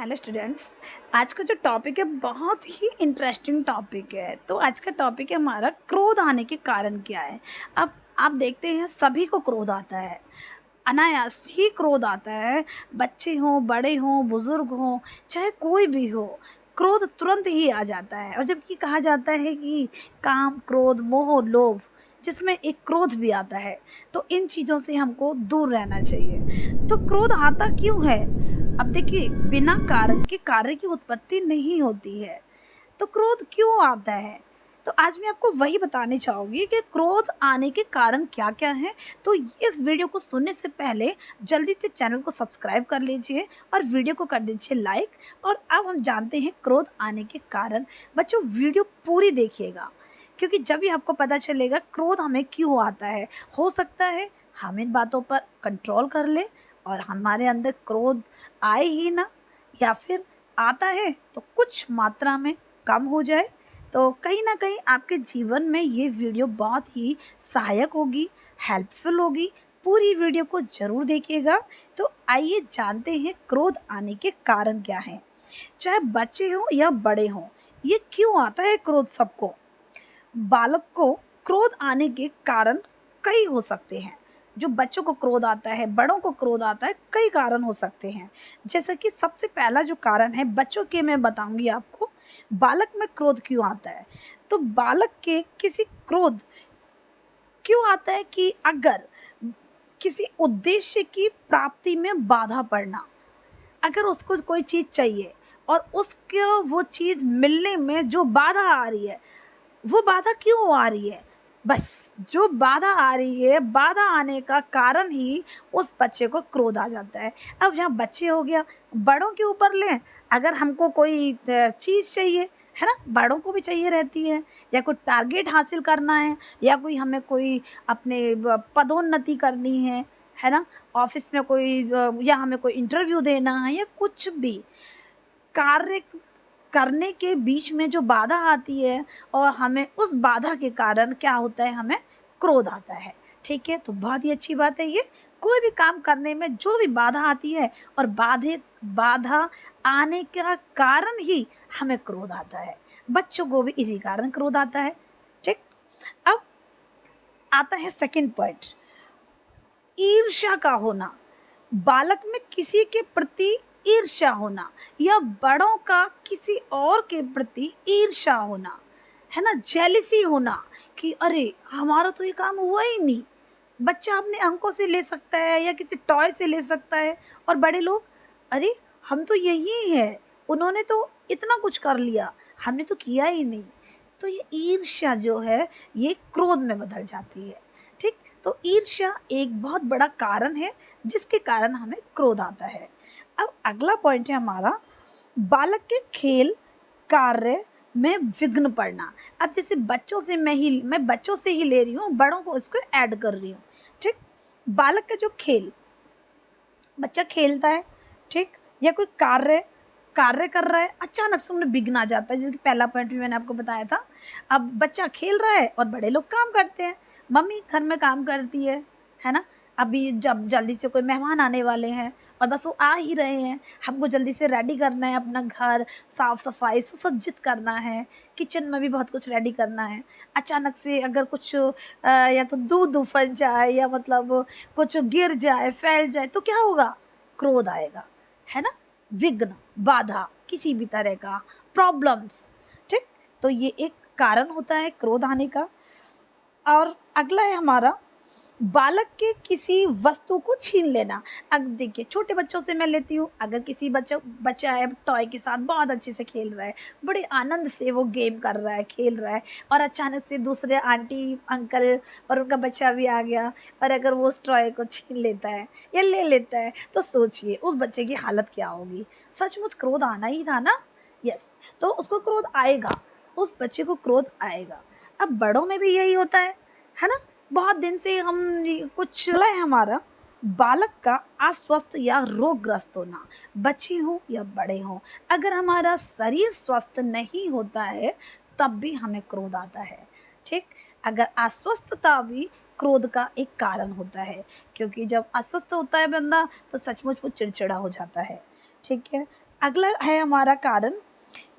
Hello students. आज का जो टॉपिक है बहुत ही इंटरेस्टिंग टॉपिक है। तो आज का टॉपिक है हमारा क्रोध आने के कारण क्या है। अब आप देखते हैं सभी को क्रोध आता है, अनायास ही क्रोध आता है। बच्चे हों, बड़े हों, बुज़ुर्ग हों, चाहे कोई भी हो, क्रोध तुरंत ही आ जाता है। और जबकि कहा जाता है कि काम, क्रोध, मोह, लोभ, जिसमें एक क्रोध भी आता है, तो इन चीज़ों से हमको दूर रहना चाहिए। तो क्रोध आता क्यों है? अब देखिए, बिना कारण के कार्य की उत्पत्ति नहीं होती है। तो क्रोध क्यों आता है? तो आज मैं आपको वही बताने चाहूँगी कि क्रोध आने के कारण क्या-क्या हैं। तो इस वीडियो को सुनने से पहले जल्दी से चैनल को सब्सक्राइब कर लीजिए और वीडियो को कर दीजिए लाइक। और अब हम जानते हैं क्रोध आने के कारण। बच्चों, वीडियो पूरी देखिएगा, क्योंकि जब भी आपको पता चलेगा क्रोध हमें क्यों आता है। हो सकता है हम इन बातों पर कंट्रोल कर लें और हमारे अंदर क्रोध आए ही ना, या फिर आता है तो कुछ मात्रा में कम हो जाए। तो कहीं ना कहीं आपके जीवन में ये वीडियो बहुत ही सहायक होगी, हेल्पफुल होगी। पूरी वीडियो को ज़रूर देखिएगा। तो आइए जानते हैं क्रोध आने के कारण क्या हैं। चाहे बच्चे हों या बड़े हों, ये क्यों आता है क्रोध सबको। बालक को क्रोध आने के कारण कई हो सकते हैं। जो बच्चों को क्रोध आता है, बड़ों को क्रोध आता है, कई कारण हो सकते हैं। जैसा कि सबसे पहला जो कारण है बच्चों के, मैं बताऊंगी आपको बालक में क्रोध क्यों आता है। तो बालक के किसी क्रोध क्यों आता है कि अगर किसी उद्देश्य की प्राप्ति में बाधा पड़ना, अगर उसको कोई चीज़ चाहिए और उसको वो चीज़ मिलने में जो बाधा आ रही है, वो बाधा क्यों आ रही है? बस जो बाधा आ रही है, बाधा आने का कारण ही उस बच्चे को क्रोध आ जाता है। अब जहाँ बच्चे हो गया, बड़ों के ऊपर लें, अगर हमको कोई चीज़ चाहिए, है ना? बड़ों को भी चाहिए रहती है, या कोई टारगेट हासिल करना है, या कोई हमें कोई अपने पदोन्नति करनी है ना? ऑफ़िस में कोई या हमें कोई इंटरव्यू देना है, या कुछ भी कार्य करने के बीच में जो बाधा आती है और हमें उस बाधा के कारण क्या होता है, हमें क्रोध आता है। ठीक है, तो बहुत ही अच्छी बात है ये। कोई भी काम करने में जो भी बाधा आती है और बाधा आने का कारण ही हमें क्रोध आता है। बच्चों को भी इसी कारण क्रोध आता है। ठीक। अब आता है सेकंड पॉइंट, ईर्ष्या का होना। बालक में किसी के प्रति ईर्ष्या होना, या बड़ों का किसी और के प्रति ईर्ष्या होना, है ना? जेलिसी होना कि अरे हमारा तो ये काम हुआ ही नहीं। बच्चा अपने अंकों से ले सकता है या किसी टॉय से ले सकता है, और बड़े लोग, अरे हम तो यही हैं, उन्होंने तो इतना कुछ कर लिया, हमने तो किया ही नहीं। तो ये ईर्ष्या जो है, ये क्रोध में बदल जाती है। ठीक। तो ईर्ष्या एक बहुत बड़ा कारण है जिसके कारण हमें क्रोध आता है। अब अगला पॉइंट है हमारा, बालक के खेल कार्य में विघ्न पड़ना। अब जैसे मैं बच्चों से ही ले रही हूँ, बड़ों को इसको ऐड कर रही हूँ। ठीक। बालक का जो खेल, बच्चा खेलता है, ठीक, या कोई कार्य कार्य कर रहा है, अचानक से उन्हें विघ्न आ जाता है। जैसे कि पहला पॉइंट भी मैंने आपको बताया था। अब बच्चा खेल रहा है और बड़े लोग काम करते हैं, मम्मी घर में काम करती है ना? अभी जब जल्दी से कोई मेहमान आने वाले हैं और बस वो आ ही रहे हैं, हमको जल्दी से रेडी करना है, अपना घर साफ सफाई सुसज्जित करना है, किचन में भी बहुत कुछ रेडी करना है। अचानक से अगर कुछ या तो दूध उफल जाए, या मतलब कुछ गिर जाए, फैल जाए, तो क्या होगा? क्रोध आएगा, है ना? विघ्न, बाधा, किसी भी तरह का प्रॉब्लम्स। ठीक। तो ये एक कारण होता है क्रोध आने का। और अगला है हमारा, बालक के किसी वस्तु को छीन लेना। अब देखिए, छोटे बच्चों से मैं लेती हूँ, अगर किसी बच्चा है टॉय के साथ बहुत अच्छे से खेल रहा है, बड़े आनंद से वो गेम कर रहा है, खेल रहा है, और अचानक से दूसरे आंटी अंकल और उनका बच्चा भी आ गया, और अगर वो उस टॉय को छीन लेता है या ले लेता है, तो सोचिए उस बच्चे की हालत क्या होगी। सचमुच क्रोध आना ही था ना। यस। तो उसको क्रोध आएगा, उस बच्चे को क्रोध आएगा। अब बड़ों में भी यही होता है ना? बहुत दिन से हम कुछ चला है हमारा, बालक का अस्वस्थ या रोगग्रस्त होना। बच्चे हों या बड़े हों, अगर हमारा शरीर स्वस्थ नहीं होता है तब भी हमें क्रोध आता है। ठीक। अगर अस्वस्थता भी क्रोध का एक कारण होता है, क्योंकि जब अस्वस्थ होता है बंदा तो सचमुच वो चिड़चिड़ा हो जाता है। ठीक है। अगला है हमारा कारण,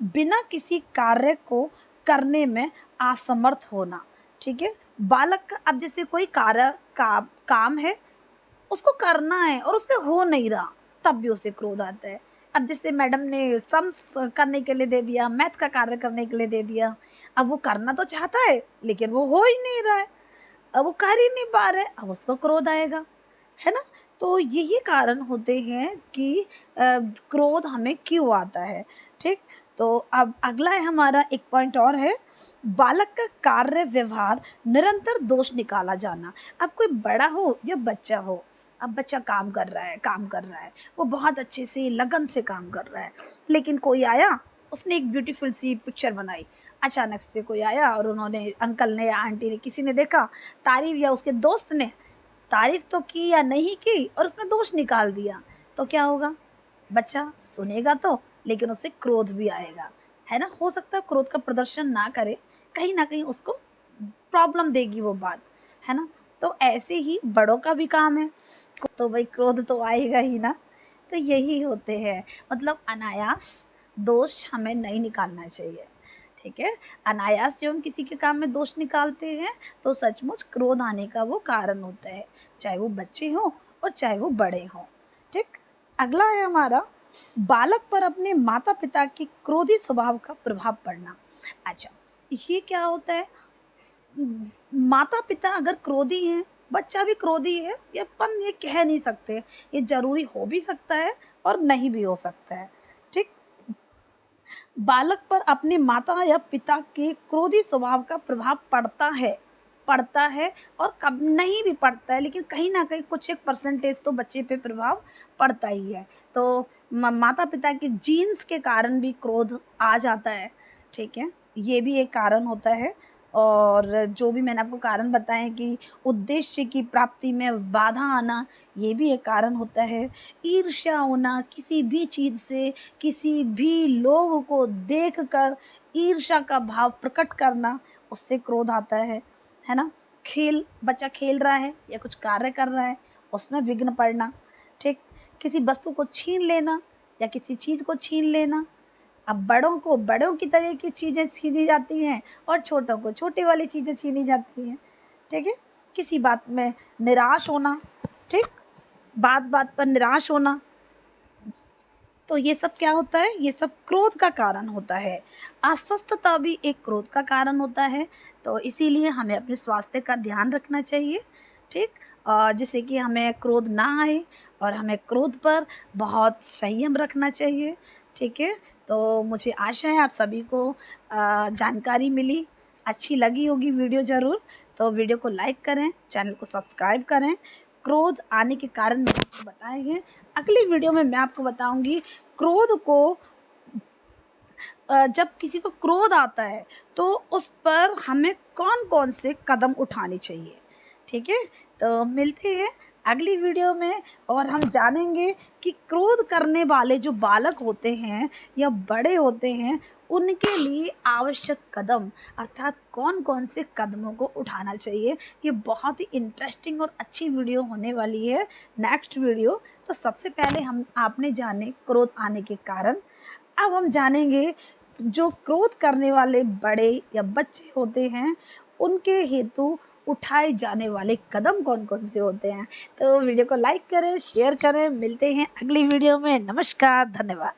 बिना किसी कार्य को करने में असमर्थ होना। ठीक है, बालक का अब जैसे कोई कार्य काम है, उसको करना है और उससे हो नहीं रहा, तब भी उसे क्रोध आता है। अब जैसे मैडम ने सम्स करने के लिए दे दिया, मैथ का कार्य करने के लिए दे दिया, अब वो करना तो चाहता है लेकिन वो हो ही नहीं रहा है, अब वो कर ही नहीं पा रहा है, अब उसको क्रोध आएगा, है ना? तो यही कारण होते हैं कि क्रोध हमें क्यों आता है। ठीक, तो अब अगला है हमारा एक पॉइंट और है, बालक का कार्य व्यवहार निरंतर दोष निकाला जाना। अब कोई बड़ा हो या बच्चा हो, अब बच्चा काम कर रहा है, वो बहुत अच्छे से लगन से काम कर रहा है, लेकिन कोई आया, उसने एक ब्यूटीफुल सी पिक्चर बनाई, अचानक से कोई आया और उन्होंने, अंकल ने या आंटी ने, किसी ने देखा तारीफ, या उसके दोस्त ने तारीफ तो की या नहीं की और उसमें दोष निकाल दिया, तो क्या होगा? बच्चा सुनेगा तो, लेकिन उसे क्रोध भी आएगा, है ना? हो सकता है क्रोध का प्रदर्शन ना करे, कहीं ना कहीं उसको प्रॉब्लम देगी वो बात, है ना? तो ऐसे ही बड़ों का भी काम है, तो भाई क्रोध तो आएगा ही ना। तो यही होते हैं, मतलब अनायास दोष हमें नहीं निकालना चाहिए। ठीक है, अनायास जब हम किसी के काम में दोष निकालते हैं तो सचमुच क्रोध आने का वो कारण होता है, चाहे वो बच्चे हों और चाहे वो बड़े हों। ठीक, अगला है हमारा, बालक पर अपने माता पिता के क्रोधी स्वभाव का प्रभाव पड़ना। अच्छा, ये क्या होता है? माता पिता अगर क्रोधी हैं, बच्चा भी क्रोधी है, ये अपन ये कह नहीं सकते, ये ज़रूरी हो भी सकता है और नहीं भी हो सकता है। ठीक, बालक पर अपने माता या पिता के क्रोधी स्वभाव का प्रभाव पड़ता है और कब नहीं भी पड़ता है, लेकिन कहीं न कहीं कुछ एक परसेंटेज तो बच्चे पे प्रभाव पड़ता ही है। तो माता पिता के जीन्स के कारण भी क्रोध आ जाता है। ठीक है, ये भी एक कारण होता है। और जो भी मैंने आपको कारण बताए कि उद्देश्य की प्राप्ति में बाधा आना, ये भी एक कारण होता है। ईर्ष्या होना, किसी भी चीज़ से, किसी भी लोग को देखकर ईर्ष्या का भाव प्रकट करना, उससे क्रोध आता है ना? बच्चा खेल रहा है या कुछ कार्य कर रहा है, उसमें विघ्न पड़ना। ठीक, किसी वस्तु को छीन लेना या किसी चीज़ को छीन लेना। अब बड़ों को बड़ों की तरह की चीज़ें छीनी जाती हैं और छोटों को छोटी वाली चीज़ें छीनी जाती हैं। ठीक है, किसी बात में निराश होना। ठीक, बात बात पर निराश होना, तो ये सब क्या होता है? ये सब क्रोध का कारण होता है। अस्वस्थता भी एक क्रोध का कारण होता है, तो इसीलिए हमें अपने स्वास्थ्य का ध्यान रखना चाहिए। ठीक, जिससे कि हमें क्रोध ना आए और हमें क्रोध पर बहुत संयम रखना चाहिए। ठीक है, तो मुझे आशा है आप सभी को जानकारी मिली, अच्छी लगी होगी वीडियो ज़रूर। तो वीडियो को लाइक करें, चैनल को सब्सक्राइब करें। क्रोध आने के कारण मैंने आपको बताए हैं। अगली वीडियो में मैं आपको बताऊंगी क्रोध को, जब किसी को क्रोध आता है तो उस पर हमें कौन कौन से कदम उठाने चाहिए। ठीक है, तो मिलते हैं अगली वीडियो में और हम जानेंगे कि क्रोध करने वाले जो बालक होते हैं या बड़े होते हैं, उनके लिए आवश्यक कदम, अर्थात कौन कौन से कदमों को उठाना चाहिए। ये बहुत ही इंटरेस्टिंग और अच्छी वीडियो होने वाली है, नेक्स्ट वीडियो। तो सबसे पहले हम आपने जाने क्रोध आने के कारण, अब हम जानेंगे जो क्रोध करने वाले बड़े या बच्चे होते हैं, उनके हेतु उठाए जाने वाले कदम कौन कौन से होते हैं। तो वीडियो को लाइक करें, शेयर करें। मिलते हैं अगली वीडियो में। नमस्कार, धन्यवाद।